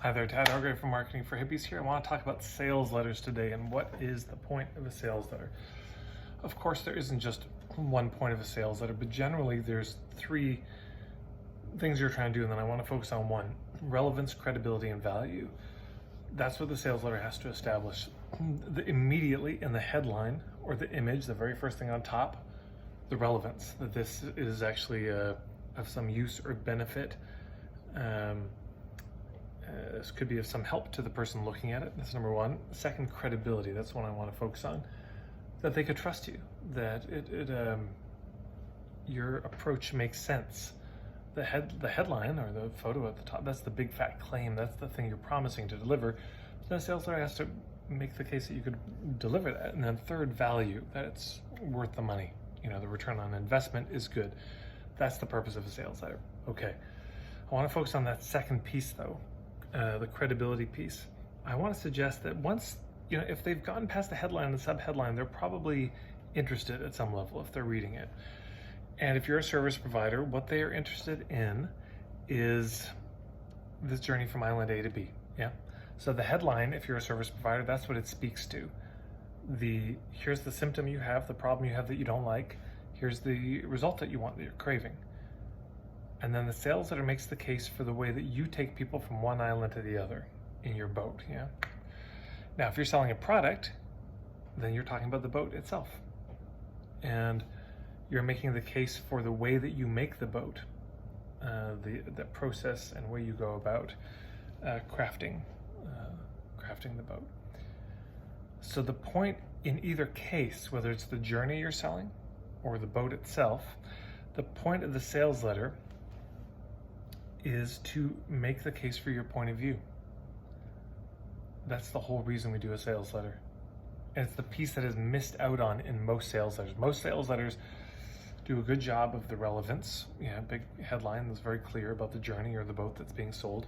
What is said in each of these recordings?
Hi there, Tad Hargrave from Marketing for Hippies here. I want to talk about sales letters today and what is the point of a sales letter. Of course, there isn't just one point of a sales letter, but generally there's three things you're trying to do, and then I want to focus on one: relevance, credibility, and value. That's what the sales letter has to establish. Immediately in the headline or the image, the very first thing on top, the relevance, that this is actually of some use or benefit. This could be of some help to the person looking at it. That's number one. Second, credibility. That's one I want to focus on. That they could trust you. That your approach makes sense. The headline or the photo at the top, that's the big fat claim. That's the thing you're promising to deliver. The sales letter has to make the case that you could deliver that. And then third, value. That it's worth the money. You know, the return on investment is good. That's the purpose of a sales letter. Okay. I want to focus on that second piece though. The credibility piece. I want to suggest that once, if they've gotten past the headline and the subheadline, they're probably interested at some level if they're reading it. And if you're a service provider, what they are interested in is this journey from island A to B. Yeah. So the headline, if you're a service provider, that's what it speaks to. Here's the symptom you have, the problem you have that you don't like. Here's the result that you want, that you're craving. And then the sales letter makes the case for the way that you take people from one island to the other in your boat. Yeah. Now, if you're selling a product, then you're talking about the boat itself. And you're making the case for the way that you make the boat, the process and way you go about crafting the boat. So the point in either case, whether it's the journey you're selling or the boat itself, the point of the sales letter is to make the case for your point of view. That's the whole reason we do a sales letter. And it's the piece that is missed out on in most sales letters. Most sales letters do a good job of the relevance. Yeah, big headline that's very clear about the journey or the boat that's being sold.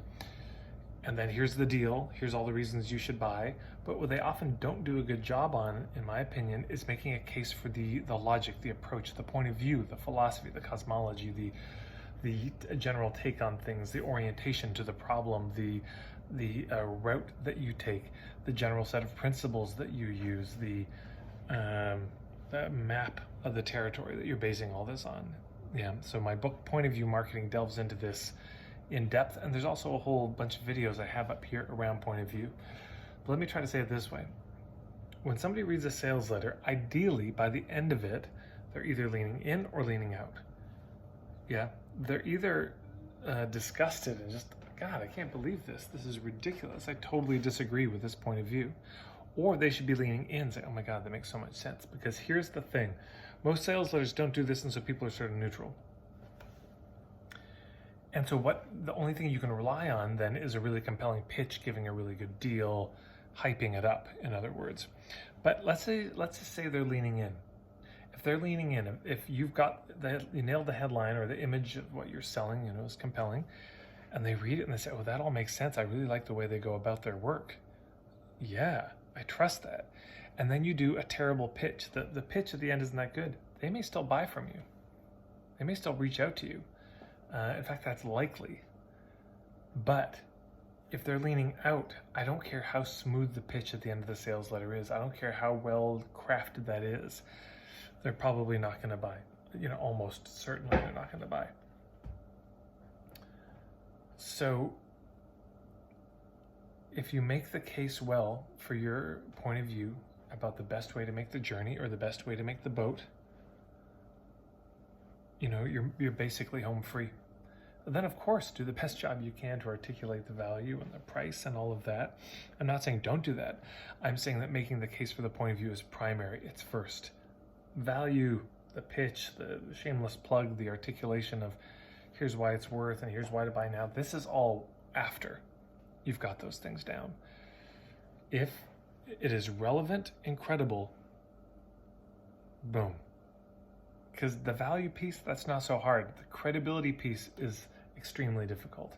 And then here's the deal, here's all the reasons you should buy. But what they often don't do a good job on, in my opinion, is making a case for the logic, the approach, the point of view, the philosophy, the cosmology, the general take on things, the orientation to the problem, the route that you take, the general set of principles that you use, the map of the territory that you're basing all this on. Yeah. So my book, Point of View Marketing, delves into this in depth, and there's also a whole bunch of videos I have up here around point of view. But let me try to say it this way. When somebody reads a sales letter, ideally by the end of it, they're either leaning in or leaning out. Yeah. They're either disgusted and just, God, I can't believe this. This is ridiculous. I totally disagree with this point of view. Or they should be leaning in and say, oh my God, that makes so much sense. Because here's the thing. Most sales letters don't do this, and so people are sort of neutral. And so the only thing you can rely on then is a really compelling pitch, giving a really good deal, hyping it up, in other words. But let's just say they're leaning in. If they're leaning in, if you've got you nailed the headline or the image of what you're selling, is compelling, and they read it and they say, oh, that all makes sense. I really like the way they go about their work. Yeah, I trust that. And then you do a terrible pitch. The pitch at the end isn't that good. They may still buy from you. They may still reach out to you. In fact, that's likely. But if they're leaning out, I don't care how smooth the pitch at the end of the sales letter is. I don't care how well crafted that is. They're probably not going to buy. Almost certainly they're not going to buy. So if you make the case well for your point of view about the best way to make the journey or the best way to make the boat, you're basically home free. And then, of course, do the best job you can to articulate the value and the price and all of that. I'm not saying don't do that. I'm saying that making the case for the point of view is primary. It's first. Value, the pitch, the shameless plug, the articulation of here's why it's worth and here's why to buy now. This is all after you've got those things down. If it is relevant and credible, boom. Because the value piece, that's not so hard. The credibility piece is extremely difficult.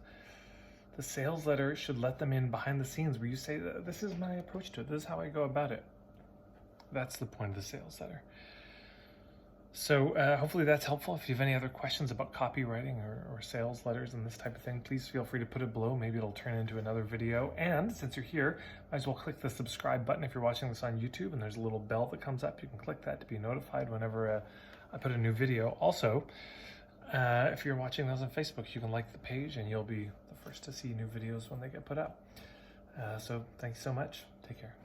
The sales letter should let them in behind the scenes where you say, this is my approach to it. This is how I go about it. That's the point of the sales letter. So hopefully that's helpful. If you have any other questions about copywriting or sales letters and this type of thing, please feel free to put it below. Maybe it'll turn into another video. And since you're here, might as well click the subscribe button if you're watching this on YouTube, and there's a little bell that comes up. You can click that to be notified whenever I put a new video. Also, if you're watching this on Facebook, you can like the page and you'll be the first to see new videos when they get put up. So thanks so much. Take care.